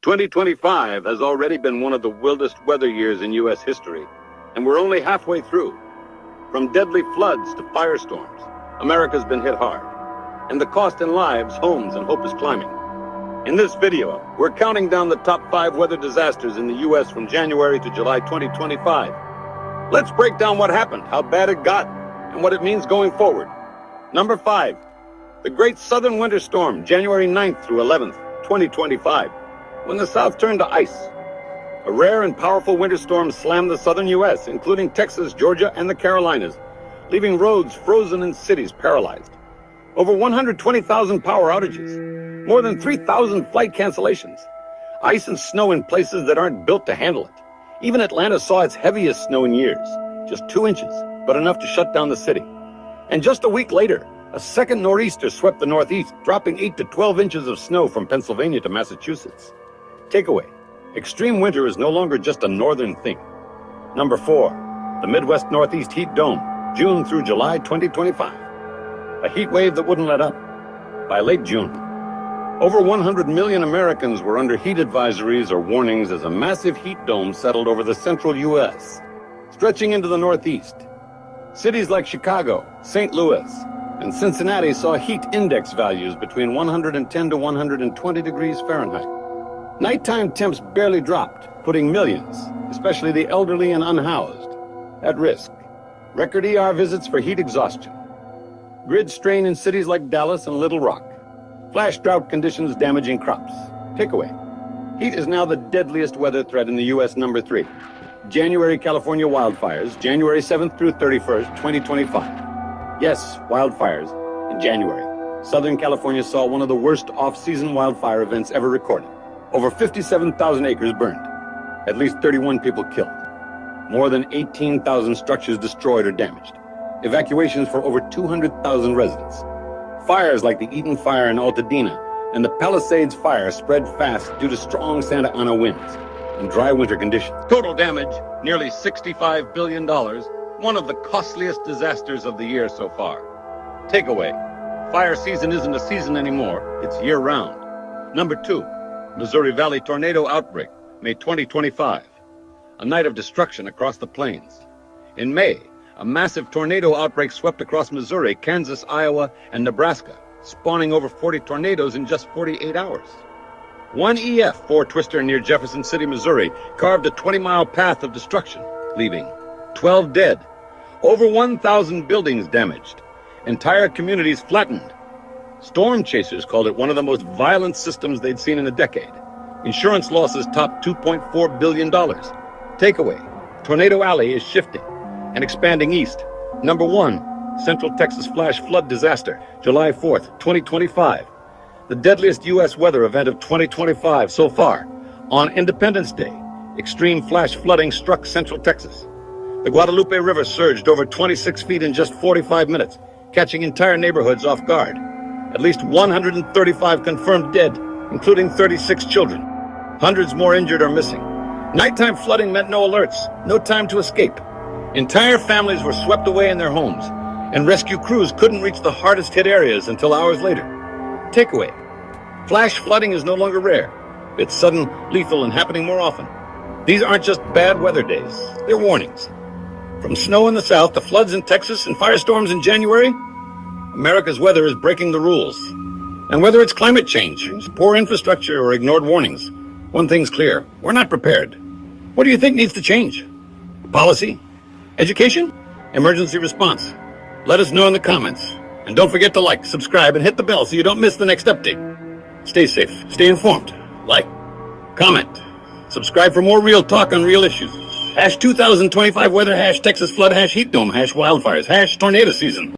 2025 has already been one of the wildest weather years in U.S. history, and we're only halfway through. From deadly floods to firestorms, America's been hit hard, and the cost in lives, homes, and hope is climbing. In this video, we're counting down the top 5 weather disasters in the U.S. from January to July 2025. Let's break down what happened, how bad it got, and what it means going forward. Number 5, the Great Southern Winter Storm, January 9th through 11th, 2025. When the South turned to ice. A rare and powerful winter storm slammed the southern U.S., including Texas, Georgia, and the Carolinas, leaving roads frozen and cities paralyzed. Over 120,000 power outages, more than 3,000 flight cancellations, ice and snow in places that aren't built to handle it. Even Atlanta saw its heaviest snow in years, just 2 inches, but enough to shut down the city. And just a week later, a second nor'easter swept the Northeast, dropping 8 to 12 inches of snow from Pennsylvania to Massachusetts. Takeaway: extreme winter is no longer just a northern thing. Number 4, the Midwest Northeast Heat Dome, June through July 2025. A heat wave that wouldn't let up. By late June, over 100 million Americans were under heat advisories or warnings as a massive heat dome settled over the central U.S., stretching into the Northeast. Cities like Chicago, St. Louis, and Cincinnati saw heat index values between 110 to 120 degrees Fahrenheit. Nighttime temps barely dropped, putting millions, especially the elderly and unhoused, at risk. Record ER visits for heat exhaustion. Grid strain in cities like Dallas and Little Rock. Flash drought conditions damaging crops. Takeaway: heat is now the deadliest weather threat in the U.S. Number 3. January California wildfires, January 7th through 31st, 2025. Yes, wildfires in January. Southern California saw one of the worst off-season wildfire events ever recorded. Over 57,000 acres burned. At least 31 people killed. More than 18,000 structures destroyed or damaged. Evacuations for over 200,000 residents. Fires like the Eaton Fire in Altadena and the Palisades Fire spread fast due to strong Santa Ana winds and dry winter conditions. Total damage, nearly $65 billion, one of the costliest disasters of the year so far. Takeaway: fire season isn't a season anymore, it's year-round. Number 2, Missouri Valley tornado outbreak, May 2025. A night of destruction across the plains. In May, a massive tornado outbreak swept across Missouri, Kansas, Iowa, and Nebraska, spawning over 40 tornadoes in just 48 hours. One EF4 twister near Jefferson City, Missouri, carved a 20-mile path of destruction, leaving 12 dead, over 1,000 buildings damaged, entire communities flattened. Storm chasers called it one of the most violent systems they'd seen in a decade. Insurance losses topped $2.4 billion. Takeaway: Tornado Alley is shifting and expanding east. Number 1, Central Texas flash flood disaster, July 4th, 2025. The deadliest U.S. weather event of 2025 so far. On Independence Day, extreme flash flooding struck Central Texas. The Guadalupe River surged over 26 feet in just 45 minutes, catching entire neighborhoods off guard. At least 135 confirmed dead, including 36 children. Hundreds more injured or missing. Nighttime flooding meant no alerts, no time to escape. Entire families were swept away in their homes, and rescue crews couldn't reach the hardest hit areas until hours later. Takeaway: flash flooding is no longer rare. It's sudden, lethal, and happening more often. These aren't just bad weather days, they're warnings. From snow in the south to floods in Texas and firestorms in January, America's weather is breaking the rules. And whether it's climate change, poor infrastructure, or ignored warnings, one thing's clear: we're not prepared. What do you think needs to change? Policy? Education? Emergency response? Let us know in the comments. And don't forget to like, subscribe, and hit the bell so you don't miss the next update. Stay safe, stay informed, like, comment, subscribe for more real talk on real issues. #2025 weather, #Texas flood, #heat dome, #wildfires, #tornado season.